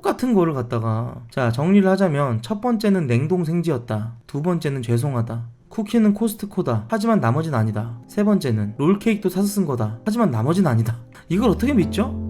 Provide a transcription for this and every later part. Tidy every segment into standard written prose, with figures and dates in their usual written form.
똑같은 거를 갖다가, 자, 정리를 하자면 첫 번째는 냉동 생지였다, 두 번째는 죄송하다, 쿠키는 코스트코다, 하지만 나머진 아니다, 세 번째는 롤케이크도 사서 쓴 거다, 하지만 나머진 아니다. 이걸 어떻게 믿죠?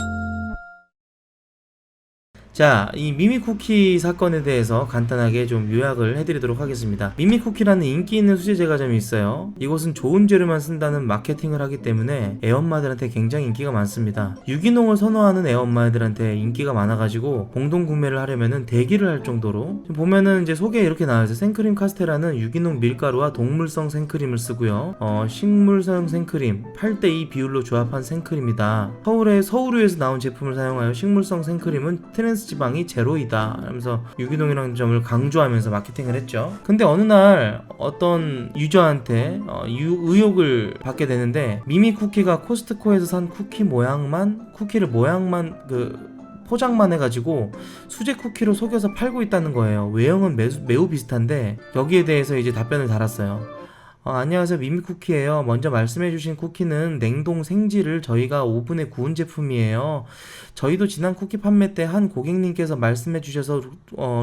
자, 이 미미쿠키 사건에 대해서 간단하게 좀 요약을 해드리도록 하겠습니다. 미미쿠키라는 인기 있는 수제 제과점이 있어요. 이곳은 좋은 재료만 쓴다는 마케팅을 하기 때문에 애엄마들한테 굉장히 인기가 많습니다. 유기농을 선호하는 애엄마들한테 인기가 많아가지고 공동 구매를 하려면은 대기를 할 정도로, 지금 보면은 이제 소개에 이렇게 나와있어요. 생크림 카스테라는 유기농 밀가루와 동물성 생크림을 쓰고요. 식물성 생크림 8:2 비율로 조합한 생크림이다. 서울우유에서 나온 제품을 사용하여 식물성 생크림은 트랜스 지방이 제로이다 하면서 유기농이라는 점을 강조하면서 마케팅을 했죠. 근데 어느 날 어떤 유저한테 의혹을 받게 되는데, 미미쿠키가 코스트코에서 산 쿠키를 모양만 포장만 해가지고 수제 쿠키로 속여서 팔고 있다는 거예요. 외형은 매우 비슷한데 여기에 대해서 이제 답변을 달았어요. 안녕하세요, 미미쿠키예요. 먼저 말씀해주신 쿠키는 냉동 생지를 저희가 오븐에 구운 제품이에요. 저희도 지난 쿠키 판매 때 한 고객님께서 말씀해주셔서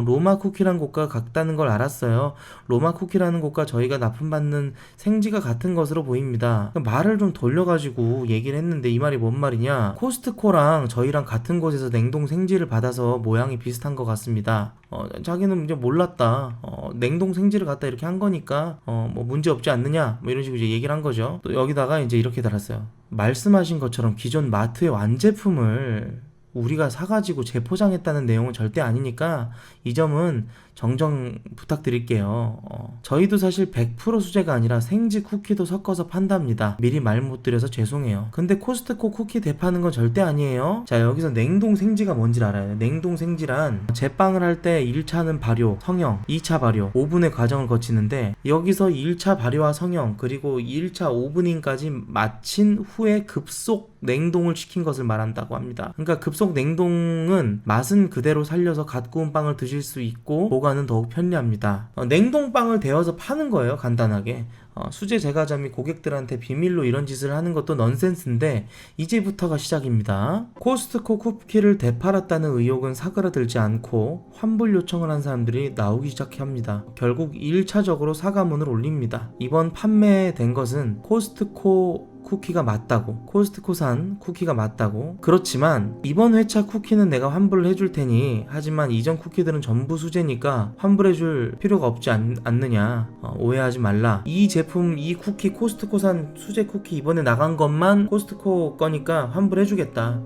로마 쿠키란 곳과 같다는 걸 알았어요. 로마 쿠키라는 곳과 저희가 납품받는 생지가 같은 것으로 보입니다. 말을 좀 돌려가지고 얘기를 했는데, 이 말이 뭔 말이냐, 코스트코랑 저희랑 같은 곳에서 냉동 생지를 받아서 모양이 비슷한 것 같습니다. 자기는 이제 몰랐다. 냉동 생지를 갖다 이렇게 한 거니까 뭐 문제 없지 않느냐, 뭐 이런 식으로 이제 얘기를 한 거죠. 또 여기다가 이제 이렇게 달았어요. 말씀하신 것처럼 기존 마트의 완제품을 우리가 사가지고 재포장했다는 내용은 절대 아니니까 이 점은 정정 부탁드릴게요. 저희도 사실 100% 수제가 아니라 생지 쿠키도 섞어서 판답니다. 미리 말 못 드려서 죄송해요. 근데 코스트코 쿠키 대파는 건 절대 아니에요. 자, 여기서 냉동 생지가 뭔지 알아요? 냉동 생지란 제빵을 할 때 1차는 발효, 성형, 2차 발효, 오븐의 과정을 거치는데, 여기서 1차 발효와 성형 그리고 1차 오븐ing까지 마친 후에 급속 냉동을 시킨 것을 말한다고 합니다. 그러니까 급속 냉동은 맛은 그대로 살려서 갓 구운 빵을 드실 수 있고 보관은 더욱 편리합니다. 냉동빵을 데워서 파는 거예요, 간단하게. 수제 제과점이 고객들한테 비밀로 이런 짓을 하는 것도 넌센스인데 이제부터가 시작입니다. 코스트코 쿠키를 되팔았다는 의혹은 사그라들지 않고 환불 요청을 한 사람들이 나오기 시작합니다. 결국 1차적으로 사과문을 올립니다. 이번 판매된 것은 코스트코 쿠키가 맞다고, 코스트코산 쿠키가 맞다고. 그렇지만 이번 회차 쿠키는 내가 환불을 해줄 테니, 하지만 이전 쿠키들은 전부 수제니까 환불해줄 필요가 없지 않느냐, 오해하지 말라. 이 제품, 이 쿠키, 코스트코산 수제 쿠키 이번에 나간 것만 코스트코 거니까 환불해주겠다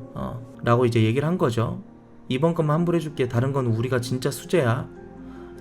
라고 이제 얘기를 한 거죠. 이번 것만 환불해줄게, 다른 건 우리가 진짜 수제야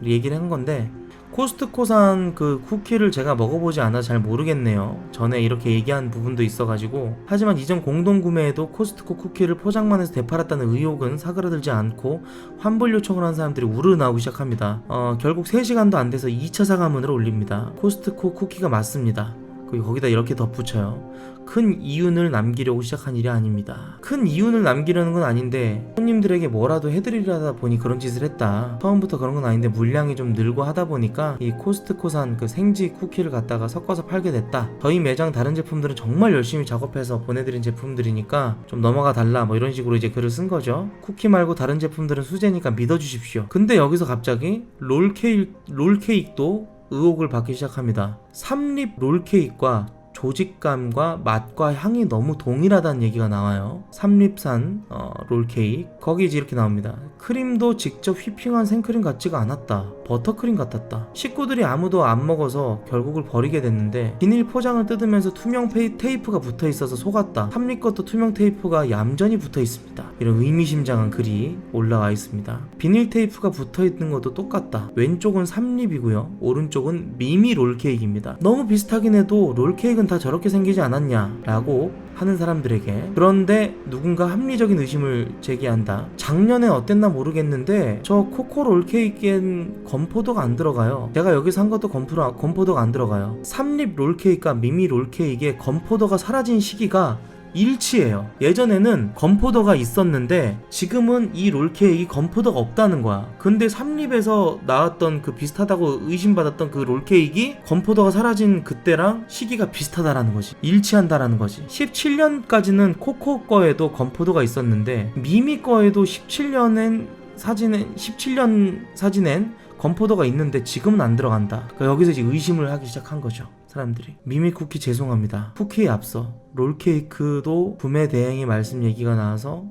얘기를 한 건데, 코스트코산 그 쿠키를 제가 먹어보지 않아서 잘 모르겠네요. 전에 이렇게 얘기한 부분도 있어가지고. 하지만 이전 공동구매에도 코스트코 쿠키를 포장만 해서 되팔았다는 의혹은 사그라들지 않고 환불 요청을 한 사람들이 우르르 나오기 시작합니다. 결국 3시간도 안 돼서 2차 사과문을 올립니다. 코스트코 쿠키가 맞습니다. 거기다 이렇게 덧붙여요. 큰 이윤을 남기려고 시작한 일이 아닙니다. 큰 이윤을 남기려는 건 아닌데 손님들에게 뭐라도 해드리려다 보니 그런 짓을 했다. 처음부터 그런 건 아닌데 물량이 좀 늘고 하다 보니까 이 코스트코산 그 생지 쿠키를 갖다가 섞어서 팔게 됐다. 저희 매장 다른 제품들은 정말 열심히 작업해서 보내드린 제품들이니까 좀 넘어가 달라, 뭐 이런 식으로 이제 글을 쓴 거죠. 쿠키 말고 다른 제품들은 수제니까 믿어주십시오. 근데 여기서 갑자기 롤케이크도 의혹을 받기 시작합니다. 삼립 롤케이크와 조직감과 맛과 향이 너무 동일하다는 얘기가 나와요. 삼립산 롤케이크, 거기 이제 이렇게 나옵니다. 크림도 직접 휘핑한 생크림 같지가 않았다. 버터크림 같았다. 식구들이 아무도 안 먹어서 결국을 버리게 됐는데, 비닐 포장을 뜯으면서 투명 테이프가 붙어 있어서 속았다. 삼립 것도 투명 테이프가 얌전히 붙어 있습니다. 이런 의미심장한 글이 올라와 있습니다. 비닐 테이프가 붙어 있는 것도 똑같다. 왼쪽은 삼립이고요, 오른쪽은 미미 롤케이크입니다. 너무 비슷하긴 해도 롤케이크는 다 저렇게 생기지 않았냐 라고 하는 사람들에게, 그런데 누군가 합리적인 의심을 제기한다. 작년에 어땠나 모르겠는데 저 코코 롤케이크엔 건포도가 안 들어가요. 제가 여기서 한 것도 건포도가 안 들어가요. 삼립 롤케이크와 미미 롤케이크에 건포도가 사라진 시기가 일치예요. 예전에는 건포도가 있었는데 지금은 이 롤케이크 건포도가 없다는 거야. 근데 삼립에서 나왔던 그 비슷하다고 의심받았던 그 롤케이크 건포도가 사라진 그때랑 시기가 비슷하다라는 거지. 일치한다라는 거지. 17년까지는 코코 거에도 건포도가 있었는데 미미 거에도 17년엔 사진에 17년 사진엔 건포도가 있는데 지금은 안 들어간다. 그러니까 여기서 이제 의심을 하기 시작한 거죠, 사람들이. 미미쿠키 죄송합니다. 쿠키에 앞서 롤케이크도 구매 대행의 말씀 얘기가 나와서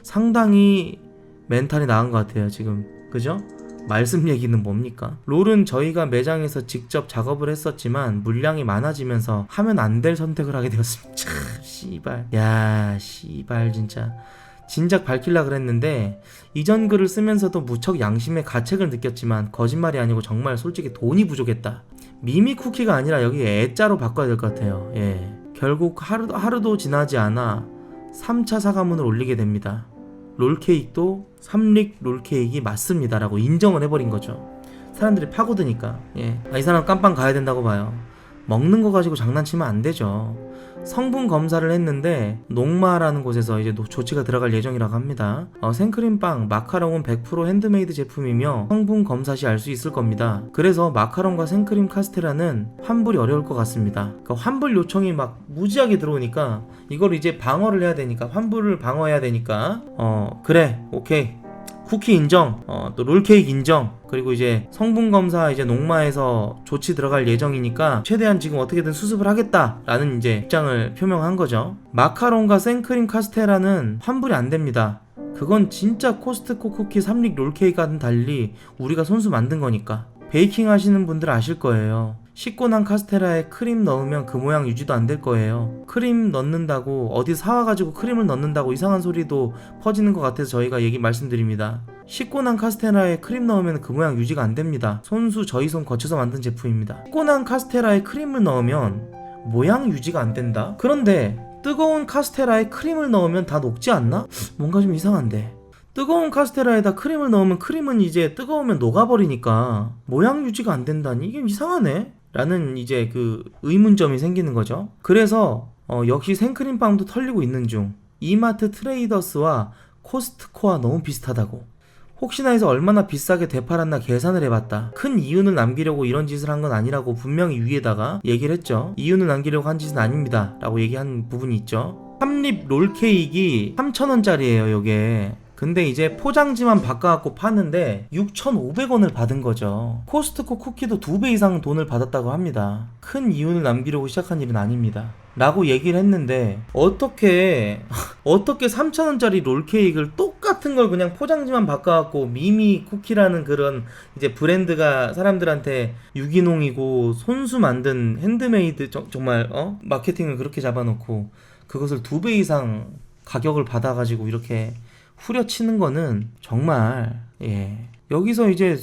상당히 멘탈이 나은 것 같아요 지금. 그죠? 말씀 얘기는 뭡니까? 롤은 저희가 매장에서 직접 작업을 했었지만 물량이 많아지면서 하면 안 될 선택을 하게 되었습니다. 참 씨발. 야 씨발 진작 밝힐라 그랬는데 이전 글을 쓰면서도 무척 양심의 가책을 느꼈지만 거짓말이 아니고 정말 솔직히 돈이 부족했다. 미미쿠키가 아니라 여기 애자로 바꿔야 될 것 같아요. 예. 결국 하루도 지나지 않아 3차 사과문을 올리게 됩니다. 롤케이크도 삼릭 롤케이크 맞습니다 라고 인정을 해버린 거죠. 사람들이 파고드니까. 예. 이 사람 깜빵 가야 된다고 봐요. 먹는 거 가지고 장난치면 안 되죠. 성분 검사를 했는데 녹마라는 곳에서 이제 조치가 들어갈 예정이라고 합니다. 생크림빵, 마카롱은 100% 핸드메이드 제품이며 성분 검사 시 알 수 있을 겁니다. 그래서 마카롱과 생크림 카스테라는 환불이 어려울 것 같습니다. 그러니까 환불 요청이 막 무지하게 들어오니까 이걸 이제 방어를 해야 되니까, 환불을 방어해야 되니까 그래 오케이 쿠키 인정, 또 롤케이크 인정, 그리고 이제 성분 검사 이제 녹마에서 조치 들어갈 예정이니까 최대한 지금 어떻게든 수습을 하겠다라는 이제 입장을 표명한 거죠. 마카롱과 생크림 카스테라는 환불이 안 됩니다. 그건 진짜 코스트코 쿠키 삼릭 롤케이크와는 달리 우리가 손수 만든 거니까. 베이킹 하시는 분들 아실 거예요. 씻고 난 카스테라에 크림 넣으면 그 모양 유지도 안 될 거예요. 크림 넣는다고 어디 사와가지고 크림을 넣는다고 이상한 소리도 퍼지는 것 같아서 저희가 말씀드립니다. 씻고 난 카스테라에 크림 넣으면 그 모양 유지가 안 됩니다. 손수 저희 손 거쳐서 만든 제품입니다. 씻고 난 카스테라에 크림을 넣으면 모양 유지가 안 된다? 그런데 뜨거운 카스테라에 크림을 넣으면 다 녹지 않나? 뭔가 좀 이상한데. 뜨거운 카스테라에다 크림을 넣으면 크림은 이제 뜨거우면 녹아버리니까 모양 유지가 안 된다니 이게 이상하네? 라는 이제 그 의문점이 생기는 거죠. 그래서 역시 생크림빵도 털리고 있는 중. 이마트 트레이더스와 코스트코와 너무 비슷하다고. 혹시나 해서 얼마나 비싸게 되팔았나 계산을 해봤다. 큰 이윤을 남기려고 이런 짓을 한 건 아니라고 분명히 위에다가 얘기를 했죠. 이윤을 남기려고 한 짓은 아닙니다 라고 얘기한 부분이 있죠. 삼립 롤케이크 3,000원짜리예요 요게. 근데 이제 포장지만 바꿔갖고 파는데 6,500원을 받은 거죠. 코스트코 쿠키도 2배 이상 돈을 받았다고 합니다. 큰 이윤을 남기려고 시작한 일은 아닙니다 라고 얘기를 했는데 어떻게 3,000원짜리 롤케이크를 똑같은 걸 그냥 포장지만 바꿔갖고 미미 쿠키라는 그런 이제 브랜드가 사람들한테 유기농이고 손수 만든 핸드메이드 정말 마케팅을 그렇게 잡아놓고 그것을 2배 이상 가격을 받아가지고 이렇게 후려치는 거는 정말 여기서 이제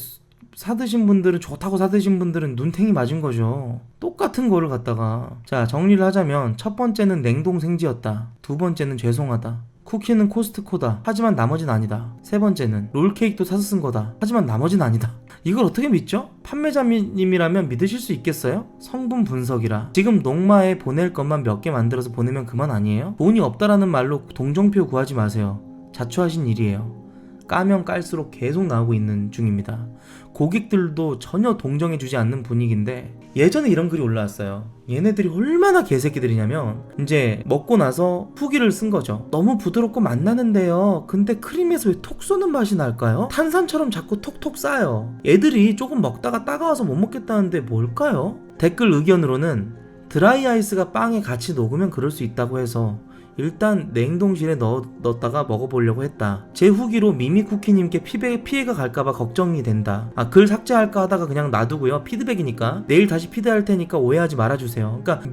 사드신 분들은 좋다고 사드신 분들은 눈탱이 맞은 거죠. 똑같은 거를 갖다가. 자, 정리를 하자면 첫 번째는 냉동 생지였다. 두 번째는 죄송하다. 쿠키는 코스트코다. 하지만 나머진 아니다. 세 번째는 롤케이크도 사서 쓴 거다. 하지만 나머진 아니다. 이걸 어떻게 믿죠? 판매자님이라면 믿으실 수 있겠어요? 성분 분석이라. 지금 녹마에 보낼 것만 몇 개 만들어서 보내면 그만 아니에요? 돈이 없다라는 말로 동정표 구하지 마세요. 자초하신 일이에요. 까면 깔수록 계속 나오고 있는 중입니다. 고객들도 전혀 동정해주지 않는 분위기인데 예전에 이런 글이 올라왔어요. 얘네들이 얼마나 개새끼들이냐면 이제 먹고 나서 후기를 쓴 거죠. 너무 부드럽고 맛나는데요. 근데 크림에서 왜 톡 쏘는 맛이 날까요? 탄산처럼 자꾸 톡톡 싸요. 애들이 조금 먹다가 따가워서 못 먹겠다는데 뭘까요? 댓글 의견으로는 드라이 아이스가 빵에 같이 녹으면 그럴 수 있다고 해서 일단 냉동실에 넣었다가 먹어보려고 했다. 제 후기로 미미쿠키님께 피해가 갈까봐 걱정이 된다. 글 삭제할까 하다가 그냥 놔두고요. 피드백이니까 내일 다시 피드할 테니까 오해하지 말아주세요. 그러니까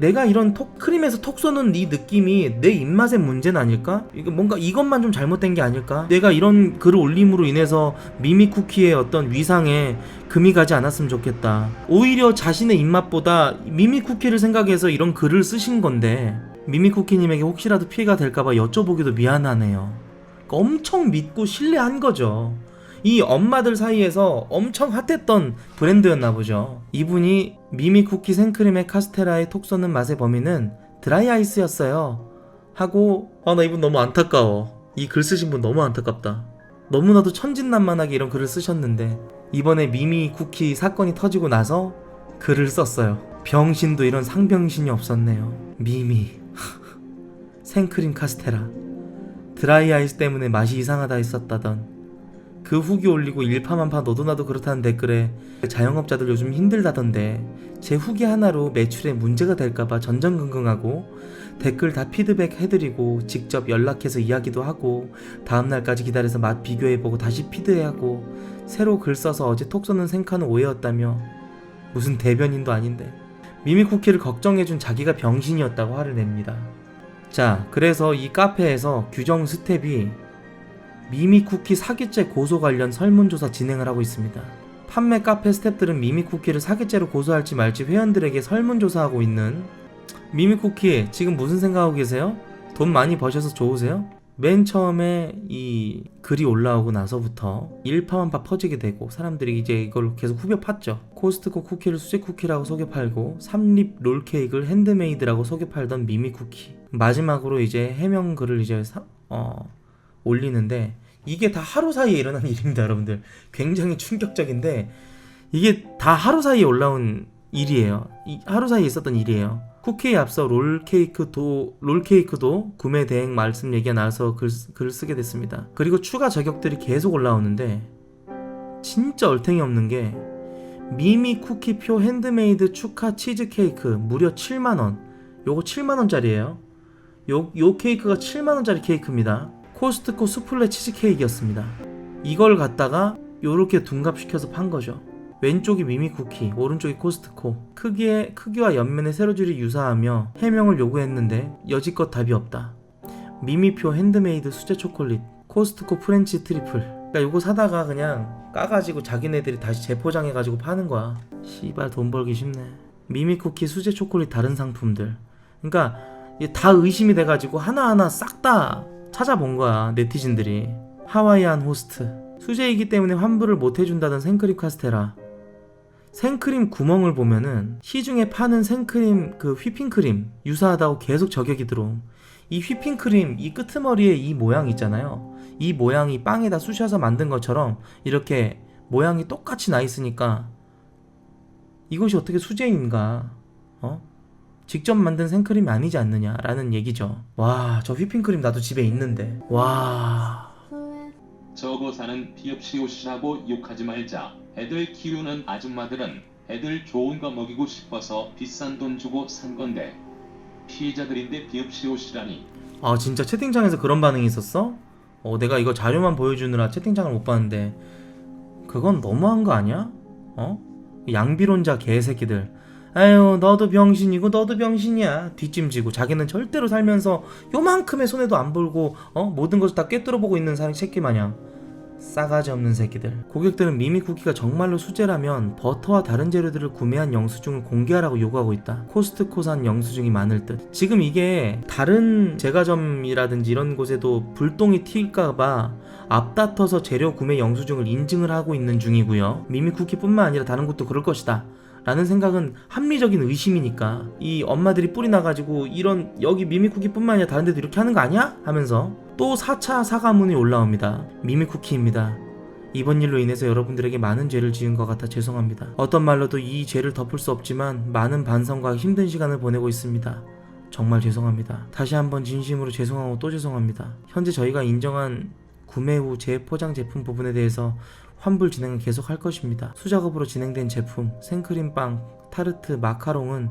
내가 이런 크림에서 톡 쏘는 이 느낌이 내 입맛의 문제는 아닐까? 이거 뭔가 이것만 좀 잘못된 게 아닐까? 내가 이런 글을 올림으로 인해서 미미쿠키의 어떤 위상에 금이 가지 않았으면 좋겠다. 오히려 자신의 입맛보다 미미쿠키를 생각해서 이런 글을 쓰신 건데 미미쿠키님에게 혹시라도 피해가 될까봐 여쭤보기도 미안하네요. 엄청 믿고 신뢰한 거죠. 이 엄마들 사이에서 엄청 핫했던 브랜드였나 보죠. 이분이 미미쿠키 생크림의 카스테라의 톡 쏘는 맛의 범인은 드라이 아이스였어요 하고 나 이분 너무 안타까워. 이 글 쓰신 분 너무 안타깝다. 너무나도 천진난만하게 이런 글을 쓰셨는데 이번에 미미쿠키 사건이 터지고 나서 글을 썼어요. 병신도 이런 상병신이 없었네요. 미미 생크림 카스테라 드라이 아이스 때문에 맛이 이상하다 했었다던, 그 후기 올리고 일파만파 너도나도 그렇다는 댓글에 자영업자들 요즘 힘들다던데 제 후기 하나로 매출에 문제가 될까봐 전전긍긍하고 댓글 다 피드백 해드리고 직접 연락해서 이야기도 하고 다음날까지 기다려서 맛 비교해보고 다시 피드하고 새로 글 써서 어제 톡 쏘는 생카는 오해였다며 무슨 대변인도 아닌데 미미쿠키를 걱정해준 자기가 병신이었다고 화를 냅니다. 자, 그래서 이 카페에서 규정 스텝이 미미쿠키 사기죄 고소 관련 설문조사 진행을 하고 있습니다. 판매 카페 스태프들은 미미쿠키를 사기죄로 고소할지 말지 회원들에게 설문조사하고 있는, 미미쿠키 지금 무슨 생각하고 계세요? 돈 많이 버셔서 좋으세요? 맨 처음에 이 글이 올라오고 나서부터 일파만파 퍼지게 되고 사람들이 이제 이걸 계속 후벼 팠죠. 코스트코 쿠키를 수제 쿠키라고 속여 팔고 삼립 롤케이크를 핸드메이드라고 속여 팔던 미미쿠키, 마지막으로 이제 해명 글을 이제 올리는데 이게 다 하루 사이에 일어난 일입니다. 여러분들 굉장히 충격적인데 이게 다 하루 사이에 올라온 일이에요. 하루 사이에 있었던 일이에요. 쿠키에 앞서 롤케이크도 구매 대행 말씀 얘기가 나와서 글을 쓰게 됐습니다. 그리고 추가 저격들이 계속 올라오는데 진짜 얼탱이 없는 게 미미 쿠키표 핸드메이드 축하 치즈케이크 무려 7만원, 요거 7만원짜리예요. 요 케이크가 7만원짜리 케이크입니다. 코스트코 수플레 치즈케이크였습니다. 이걸 갖다가 요렇게 둔갑시켜서 판 거죠. 왼쪽이 미미쿠키, 오른쪽이 코스트코. 크기와 옆면의 세로줄이 유사하며 해명을 요구했는데 여지껏 답이 없다. 미미표 핸드메이드 수제 초콜릿, 코스트코 프렌치 트리플. 그러니까 요거 사다가 그냥 까가지고 자기네들이 다시 재포장해가지고 파는 거야. 씨발 돈 벌기 쉽네. 미미쿠키 수제 초콜릿 다른 상품들. 그러니까 다 의심이 돼가지고 하나하나 싹 다 찾아본 거야, 네티즌들이. 하와이안 호스트, 수제이기 때문에 환불을 못 해준다던 생크림 카스테라. 생크림 구멍을 보면은 시중에 파는 생크림 그 휘핑크림 유사하다고 계속 저격이 들어옴. 이 휘핑크림 이 끄트머리에 이 모양 있잖아요. 이 모양이 빵에다 쑤셔서 만든 것처럼 이렇게 모양이 똑같이 나 있으니까 이것이 어떻게 수제인가? 직접 만든 생크림이 아니지 않느냐라는 얘기죠. 와, 저 휘핑크림 나도 집에 있는데. 와. 저거 사는 비읍시옷이라고 욕하지 말자. 애들 키우는 아줌마들은 애들 좋은 거 먹이고 싶어서 비싼 돈 주고 산 건데 피해자들인데 비읍시옷이라니. 아, 진짜 채팅창에서 그런 반응이 있었어? 내가 이거 자료만 보여주느라 채팅창을 못 봤는데 그건 너무한 거 아니야? 양비론자 개새끼들. 아유, 너도 병신이고 너도 병신이야 뒷짐지고 자기는 절대로 살면서 요만큼의 손해도 안 벌고 모든 것을 다 꿰뚫어보고 있는 사람 새끼 마냥 싸가지 없는 새끼들. 고객들은 미미쿠키가 정말로 수제라면 버터와 다른 재료들을 구매한 영수증을 공개하라고 요구하고 있다. 코스트코산 영수증이 많을 듯. 지금 이게 다른 제과점이라든지 이런 곳에도 불똥이 튈까봐 앞다퉈서 재료 구매 영수증을 인증을 하고 있는 중이고요. 미미쿠키뿐만 아니라 다른 곳도 그럴 것이다 라는 생각은 합리적인 의심이니까 이 엄마들이 뿔이 나가지고 이런 여기 미미쿠키뿐만 아니라 다른 데도 이렇게 하는 거 아니야? 하면서 또 4차 사과문이 올라옵니다. 미미쿠키입니다. 이번 일로 인해서 여러분들에게 많은 죄를 지은 것 같아 죄송합니다. 어떤 말로도 이 죄를 덮을 수 없지만 많은 반성과 힘든 시간을 보내고 있습니다. 정말 죄송합니다. 다시 한번 진심으로 죄송하고 또 죄송합니다. 현재 저희가 인정한 구매 후 재포장 제품 부분에 대해서 환불 진행을 계속 할 것입니다. 수작업으로 진행된 제품, 생크림빵, 타르트, 마카롱은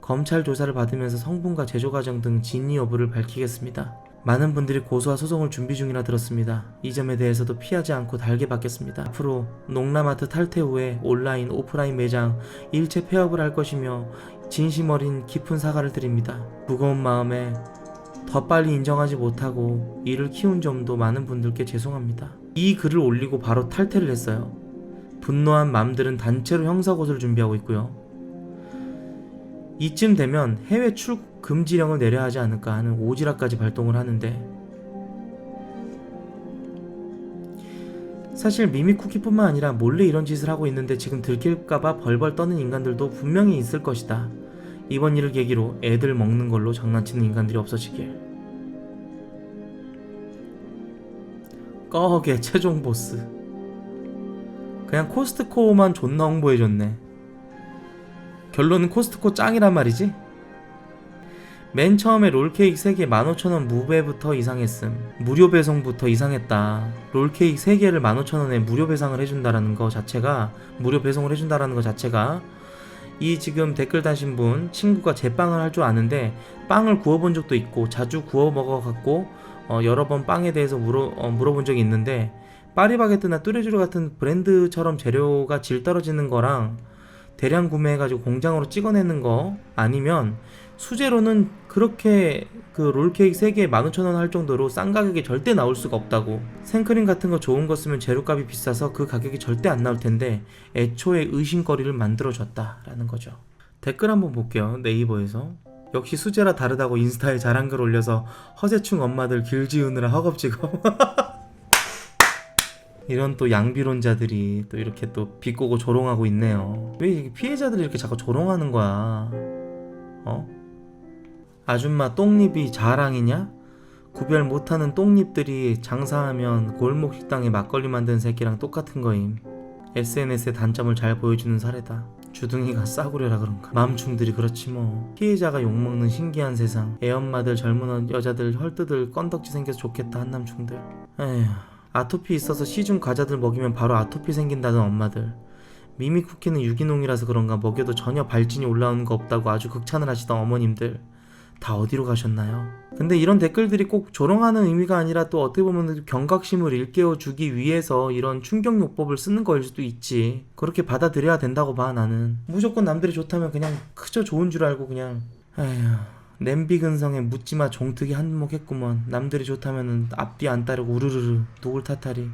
검찰 조사를 받으면서 성분과 제조 과정 등 진위 여부를 밝히겠습니다. 많은 분들이 고소와 소송을 준비 중이라 들었습니다. 이 점에 대해서도 피하지 않고 달게 받겠습니다. 앞으로 농라마트 탈퇴 후에 온라인, 오프라인 매장 일체 폐업을 할 것이며 진심 어린 깊은 사과를 드립니다. 무거운 마음에 더 빨리 인정하지 못하고 이를 키운 점도 많은 분들께 죄송합니다. 이 글을 올리고 바로 탈퇴를 했어요. 분노한 맘들은 단체로 형사고소를 준비하고 있고요. 이쯤 되면 해외 출국 금지령을 내려야 하지 않을까 하는 오지랖까지 발동을 하는데, 사실 미미쿠키뿐만 아니라 몰래 이런 짓을 하고 있는데 지금 들킬까봐 벌벌 떠는 인간들도 분명히 있을 것이다. 이번 일을 계기로 애들 먹는 걸로 장난치는 인간들이 없어지길. 꺼게 최종 보스. 그냥 코스트코만 존나 홍보해줬네. 결론은 코스트코 짱이란 말이지? 맨 처음에 롤케이크 3개 15,000원 무배부터 이상했음. 무료 배송부터 이상했다. 롤케이크 3개를 15,000원에 무료 배송을 해준다라는 거 자체가, 무료 배송을 해준다라는 거 자체가, 이 지금 댓글 다신 분 친구가 제빵을 할 줄 아는데 빵을 구워본 적도 있고 자주 구워 먹어갖고 여러 번 빵에 대해서 물어본 적이 있는데, 파리바게뜨나 뚜레쥬르 같은 브랜드처럼 재료가 질 떨어지는 거랑 대량 구매해가지고 공장으로 찍어내는 거 아니면 수제로는 그렇게 그 롤케이크 3개에 15,000원 할 정도로 싼 가격에 절대 나올 수가 없다고. 생크림 같은 거 좋은 거 쓰면 재료값이 비싸서 그 가격이 절대 안 나올 텐데 애초에 의심거리를 만들어줬다라는 거죠. 댓글 한번 볼게요. 네이버에서 역시 수제라 다르다고 인스타에 자랑글 올려서 허세충 엄마들 길 지우느라 허겁지겁. 이런 또 양비론자들이 또 이렇게 또 비꼬고 조롱하고 있네요. 왜 이렇게 피해자들이 이렇게 자꾸 조롱하는 거야? 아줌마 똥립이 자랑이냐? 구별 못하는 똥립들이 장사하면 골목 식당에 막걸리 만든 새끼랑 똑같은 거임. SNS의 단점을 잘 보여주는 사례다. 주둥이가 싸구려라 그런가. 맘충들이 그렇지 뭐. 피해자가 욕먹는 신기한 세상. 애엄마들, 젊은 여자들, 헐뜯을 건덕지 생겨서 좋겠다 한남충들. 에휴. 아토피 있어서 시중 과자들 먹이면 바로 아토피 생긴다는 엄마들. 미미쿠키는 유기농이라서 그런가 먹여도 전혀 발진이 올라오는 거 없다고 아주 극찬을 하시던 어머님들. 다 어디로 가셨나요? 근데 이런 댓글들이 꼭 조롱하는 의미가 아니라 또 어떻게 보면 경각심을 일깨워주기 위해서 이런 충격요법을 쓰는 거일 수도 있지. 그렇게 받아들여야 된다고 봐 나는. 무조건 남들이 좋다면 그냥 그저 좋은 줄 알고 그냥. 에휴. 냄비 근성에 묻지마 종특이 한몫했구먼. 남들이 좋다면은 앞뒤 안 따르고 우르르르 누굴 탓하리.